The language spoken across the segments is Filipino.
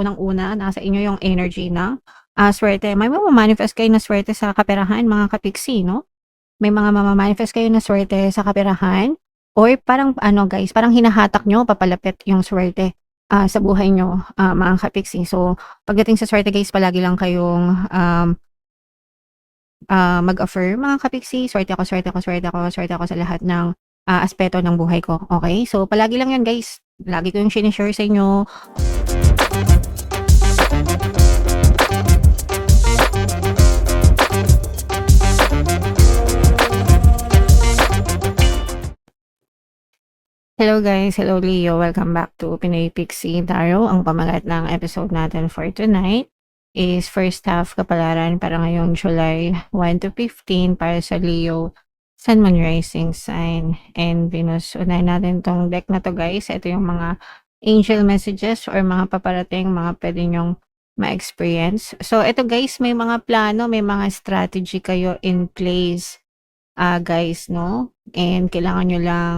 unang-una nasa inyo yung energy ng, swerte. May mama-manifest kayo na swerte sa kaperahan mga kapiksi 'no? May mga mama-manifest kayo na swerte sa kaperahan or parang ano guys, parang hinahatak niyo papalapit yung swerte, sa buhay niyo, mga kapiksi. So, pagdating sa swerte guys palagi lang kayong, mag-affirm mga kapiksi, "Swerte ako, swerte ako, swerte ako, swerte ako sa lahat ng, aspeto ng buhay ko." Okay. So, palagi lang 'yan guys. Lagi ko yung shine-share sa inyo. Hello guys, hello Leo, welcome back to Pinoy Pixie Tarot. Ang pamagat ng episode natin for tonight is first half kapalaran para ngayong July 1 to 15 para sa Leo, Sun, Moon, Rising Sign, and Venus. Unahin natin tong deck na to guys. Ito yung mga angel messages or mga paparating, mga pwede nyong ma-experience. So ito guys, may mga plano, may mga strategy kayo in place, guys, no? And kailangan nyo lang,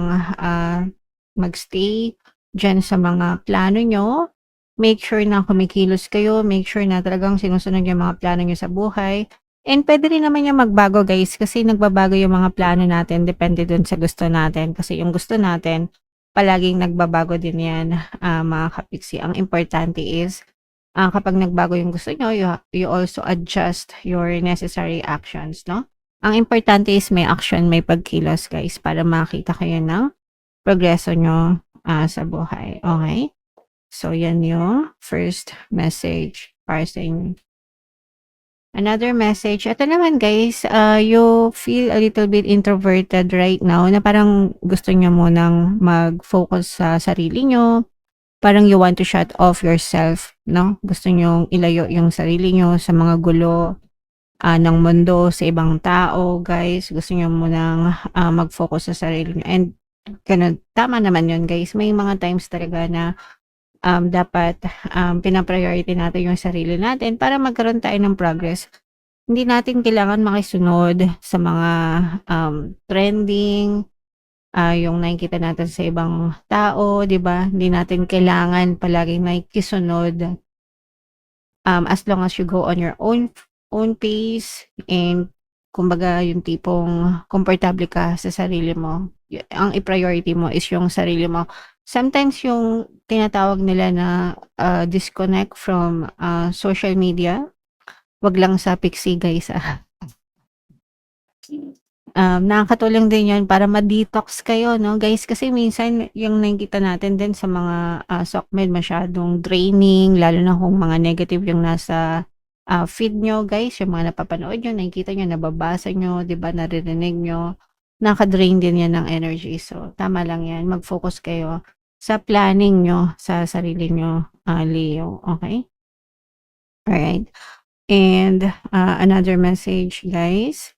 magstay diyan sa mga plano nyo. Make sure na kumikilos kayo, make sure na talagang sinusunod yung mga plano nyo sa buhay. And pwede rin naman yung magbago guys kasi nagbabago yung mga plano natin depende dun sa gusto natin. Kasi yung gusto natin, palaging nagbabago din yan, mga kapiksi. Ang importante is, kapag nagbago yung gusto nyo, you also adjust your necessary actions, no? Ang importante is may action, may pagkilos guys para makita kayo ng progreso nyo, sa buhay. Okay? So, yan yung first message para sa inyo. Another message, ito naman guys, you feel a little bit introverted right now na parang gusto nyo munang mag-focus sa sarili nyo. Parang you want to shut off yourself, no? Gusto nyo ilayo yung sarili nyo sa mga gulo, ng mundo, sa ibang tao, guys. Gusto nyo munang, mag-focus sa sarili nyo. And ganun, tama naman yun guys. May mga times talaga na dapat pina-priority natin yung sarili natin para magkaroon tayo ng progress. Hindi natin kailangan makisunod sa mga trending, yung nakikita natin sa ibang tao, 'di ba? Hindi natin kailangan palaging nakikisunod, as long as you go on your own pace and kumbaga yung tipong komportable ka sa sarili mo. Ang i-priority mo is yung sarili mo. Sometimes yung tinatawag nila na, disconnect from, social media, 'wag lang sa Pixie guys, nakakatulong din 'yun para ma-detox kayo 'no guys, kasi minsan yung nakikita natin din sa mga, SOCMED masyadong draining lalo na kung mga negative yung nasa, feed nyo guys, yung mga napapanood nyo, nakikita nyo, nababasa nyo, 'di ba, naririnig nyo, nakaka-drain din 'yan ng energy. So, tama lang 'yan, mag-focus kayo sa planning nyo sa sarili nyo, Leo, okay? Alright. And, another message guys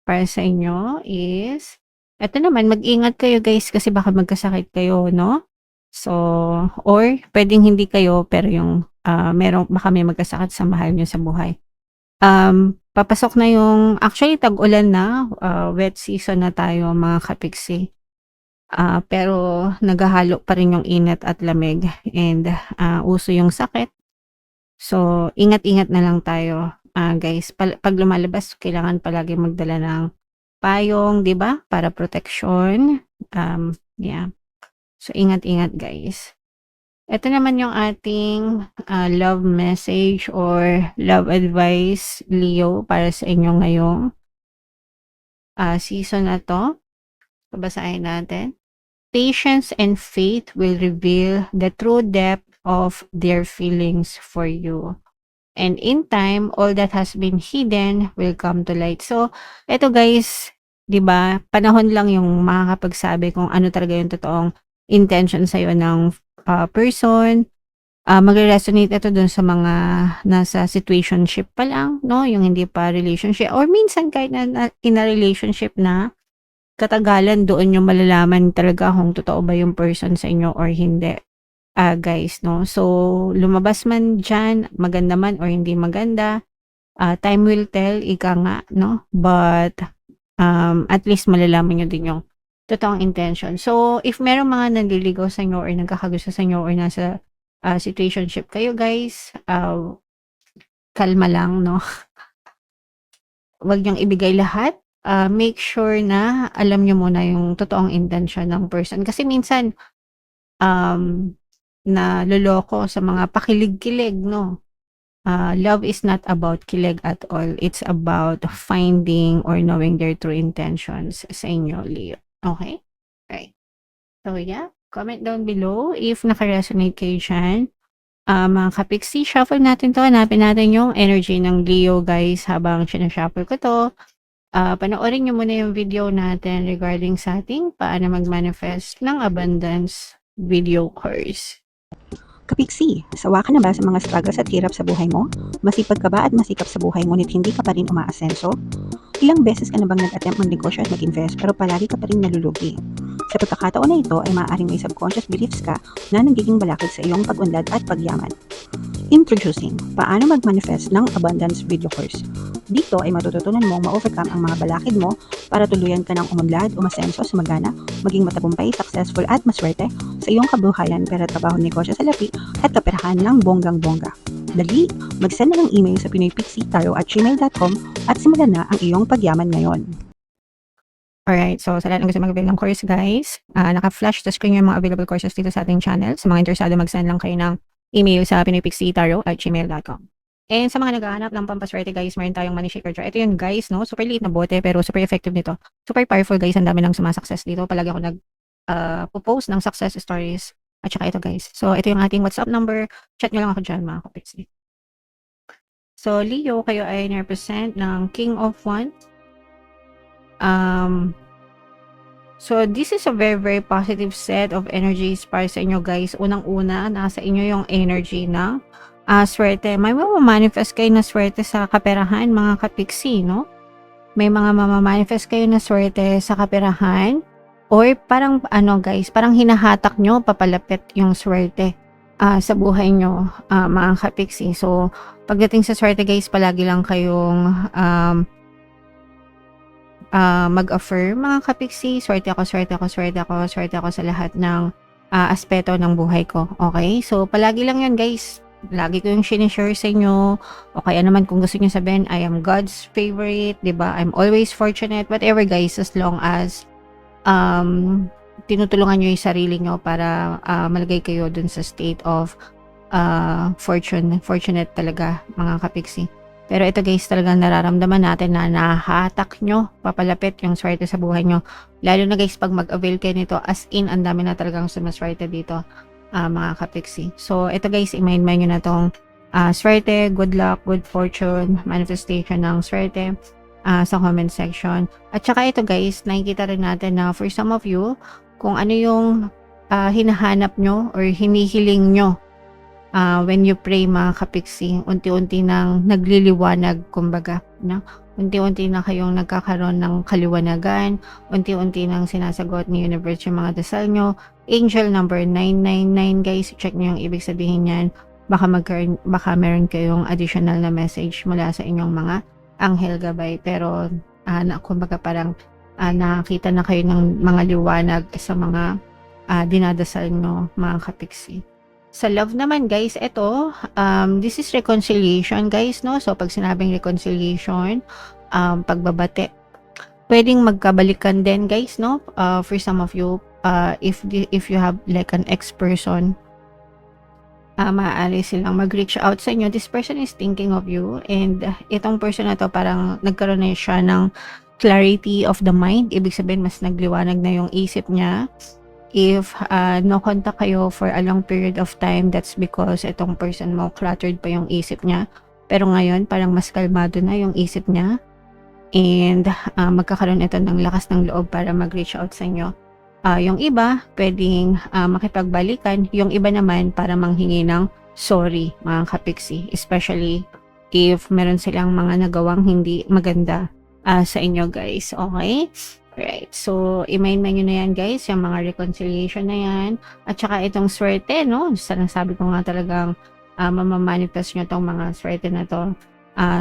para sa inyo is, eto naman, mag-ingat kayo guys kasi baka magkasakit kayo, no? So, or puwedeng hindi kayo pero yung, baka may magkasakit sa mahal niyo sa buhay. Papasok na yung actually tag-ulan na, wet season na tayo mga kapiksi. Pero naghahalo pa rin yung init at lamig and, uso yung sakit. So, ingat-ingat na lang tayo, guys. 'Pag lumalabas kailangan palagi magdala ng payong, 'di ba, para proteksyon. Yeah. So, ingat-ingat guys. Ito naman yung ating, love message or love advice, Leo, para sa inyo ngayong, season na 'to. Babasahin natin. Patience and faith will reveal the true depth of their feelings for you. And in time, all that has been hidden will come to light. So, eto guys, 'di ba, panahon lang yung makakapagsabi kung ano talaga yung totoong intention sa'yo ng, person. Magre-resonate ito dun sa mga nasa situationship pa lang, no, yung hindi pa relationship or minsan kahit na in a relationship na, katagalan doon yung malalaman talaga kung totoo ba yung person sa inyo or hindi, guys, no? So, lumabas man diyan, maganda man or hindi maganda, time will tell, ika nga, no? But, at least malalaman niyo din yung totoong intention. So, if merong mga nanliligaw sa inyo or nagkakagusto sa inyo or nasa situationship kayo guys, kalma lang, no? Wag niyong ibigay lahat. Make sure na alam niyo muna yung totoong intention ng person. Kasi minsan, naloloko sa mga pakilig-kilig, no? Love is not about kilig at all. It's about finding or knowing their true intentions sa inyo, Leo. Okay? Right. So, yeah. Comment down below if naka-resonate kayo dyan. Mga kapiksi, shuffle natin to. Hanapin natin yung energy ng Leo, guys, habang sinashuffle ko to. Panoorin nyo muna yung video natin regarding sa ating paano mag-manifest ng abundance video course. Kapiksi, sawa ka na ba sa mga struggles at hirap sa buhay mo? Masipag ka ba at masikap sa buhay ngunit hindi ka pa rin umaasenso? Ilang beses ka na bang nag-attempt mag-negosyo at mag-invest pero palagi ka pa rin nalulugi? Sa pagkakataon na ito ay maaaring may subconscious beliefs ka na nagiging balakid sa iyong pag-unlad at pagyaman. Introducing, paano mag-manifest ng abundance video course. Dito ay matututunan mong ma-overcome ang mga balakid mo para tuluyan ka ng umunlad, umasenso, sumagana, maging matagumpay, successful at maswerte sa iyong kabuhayan, pera, trabaho, negosyo, salapi at kaperahan ng bonggang-bongga. Dali, mag-send na ng email sa pinoypixie@gmail.com at simulan na ang iyong pagyaman ngayon. Alright, so sa lahat ng gusto mag-avail ng course guys, naka-flash sa screen yung mga available courses dito sa ating channel. Sa mga interesado, mag-send lang kayo ng email sa pinoypixie@gmail.com. And sa mga naghahanap ng pampaswerte guys, meron tayong money shaker jar. Ito yun guys, no? Super liit na bote pero super effective nito. Super powerful guys, ang dami nang sumasukses dito. Palagi ako nag-post ng success stories. At saka ito guys. So ito yung ating WhatsApp number. Chat nyo lang ako dyan mga kapixie. So Leo, kayo ay represent ng King of Wands. So this is a very very positive set of energies para sa inyo guys. Unang-una, nasa inyo yung energy ng swerte. May mamamanifest kayo na swerte sa kaperahan, mga kapiksi, no? May mga mamamanifest kayo na swerte sa kaperahan or parang guys, parang hinahatak nyo papalapit yung swerte sa buhay nyo, mga kapiksi. So pagdating sa swerte guys, palagi lang kayong mag-affirm, mga kapiksi, swerte ako, swerte ako, swerte ako, swerte ako sa lahat ng aspeto ng buhay ko. Okay? So palagi lang yun guys. Lagi ko yung sinishare sa inyo, o kaya naman kung gusto nyo sabihin, I am God's favorite, diba? I'm always fortunate, whatever guys, as long as tinutulungan nyo yung sarili nyo para malagay kayo dun sa state of fortunate talaga, mga kapiksi. Pero ito guys, talagang nararamdaman natin na nahahatak nyo, papalapit yung swerte sa buhay nyo. Lalo na guys, pag mag-avail kayo nito, as in, ang dami na talagang sumaswerte dito. Mga kapiksi. So, ito guys, i-mind nyo na tong swerte, good luck, good fortune, manifestation ng swerte sa comment section. At saka ito guys, nakikita rin natin na for some of you, kung ano yung hinahanap nyo or hinihiling nyo when you pray, mga kapiksi, unti-unti nang nagliliwanag, kumbaga, no? Unti-unti na kayong nagkakaroon ng kaliwanagan, unti-unti nang sinasagot ni universe yung mga dasal nyo. Angel number 999 guys, check nyo yung ibig sabihin yan. Baka meron kayong additional na message mula sa inyong mga anghel gabay. Pero kumbaga parang nakakita na kayo ng mga liwanag sa mga dinadasal nyo, mga kapiksi. Sa love naman guys, ito, this is reconciliation guys, no? So pag sinabing reconciliation, pagbabate, pwedeng magkabalikan din guys, no? For some of you, if you have like an ex-person, maaari silang mag-reach out sa inyo. This person is thinking of you, and itong person na to parang nagkaroon na siya ng clarity of the mind. Ibig sabihin, mas nagliwanag na yung isip niya. If no contact kayo for a long period of time, that's because itong person mo, cluttered pa yung isip niya. Pero ngayon, parang mas kalmado na yung isip niya. And magkakaroon ito ng lakas ng loob para mag-reach out sa inyo. Yung iba, pwedeng makipagbalikan. Yung iba naman, para manghingi ng sorry, mga kapiksi. Especially if meron silang mga nagawang hindi maganda sa inyo guys. Okay? Right. So, i-mind nyo na yan guys, yung mga reconciliation na yan. At saka itong swerte, no? Sabi ko nga talagang mamamanifest nyo tong mga swerte na to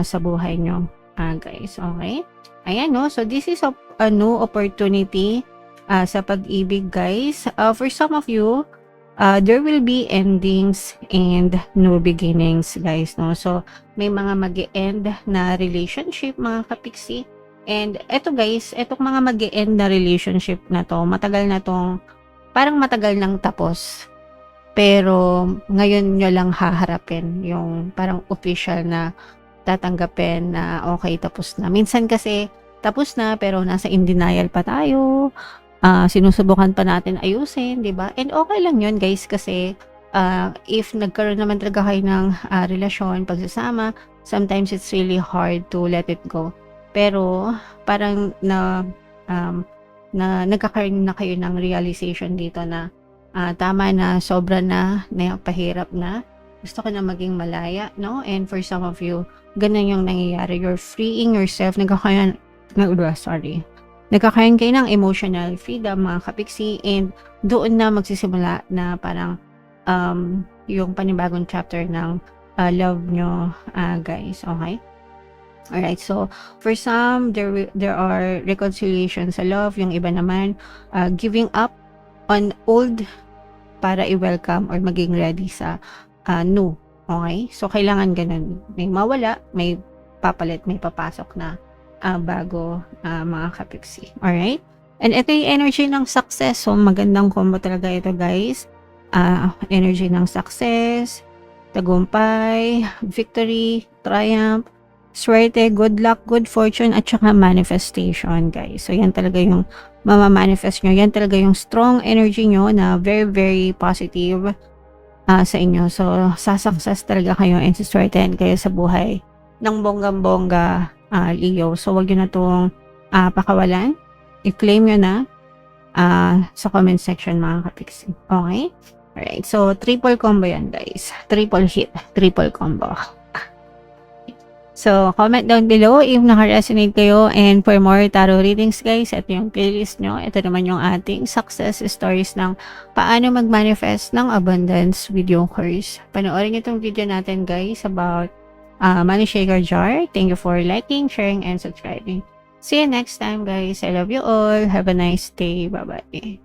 sa buhay nyo, guys. Okay? Ayan, no? So, this is a new opportunity sa pag-ibig, guys. For some of you, there will be endings and new beginnings, guys, no? So, may mga mag-e-end na relationship, mga kapiksi. And eto guys, etong mga mag-e-end na relationship na to, parang matagal nang tapos. Pero ngayon nyo lang haharapin yung parang official na tatanggapin na okay, tapos na. Minsan kasi tapos na pero nasa in denial pa tayo. Sinusubukan pa natin ayusin, 'di ba? And okay lang 'yun, guys, kasi if nagkaroon naman talaga kayo ng relasyon, pagsasama, sometimes it's really hard to let it go. Pero parang na nagkakaroon na kayo ng realization dito na tama na, sobra na, napahirap na. Gusto ko na maging malaya, no? And for some of you, ganun yung nangyayari. You're freeing yourself. Nagkakaroon kayo ng emotional freedom, mga kapiksi, and doon na magsisimula na parang yung panibagong chapter ng love nyo, guys. Okay? Alright, so for some, there are reconciliation sa love. Yung iba naman, giving up on old para i-welcome or maging ready sa new. Okay? So, kailangan ganun. May mawala, may papalit, may papasok na bago, mga kapiksi. Alright? And ito yung energy ng success. So, magandang combo talaga ito, guys. Energy ng success, tagumpay, victory, triumph, swerte, good luck, good fortune, at saka manifestation, guys. So, yan talaga yung mamamanifest nyo. Yan talaga yung strong energy nyo na very, very positive sa inyo. So, sa-success talaga kayo and saswertehan kayo sa buhay ng bonggang-bongga, Leo. So, wag nyo na itong pakawalan. I-claim nyo na sa comment section, mga kapiksi. Okay? Alright. So, triple combo yan, guys. Triple hit. Triple combo. So, comment down below if naka-resonate kayo, and for more tarot readings, guys, ito yung playlist nyo. Ito naman yung ating success stories ng paano mag-manifest ng abundance with yung curse. Panoorin nyo itong video natin, guys, about money shaker jar. Thank you for liking, sharing, and subscribing. See you next time, guys. I love you all. Have a nice day. Bye-bye.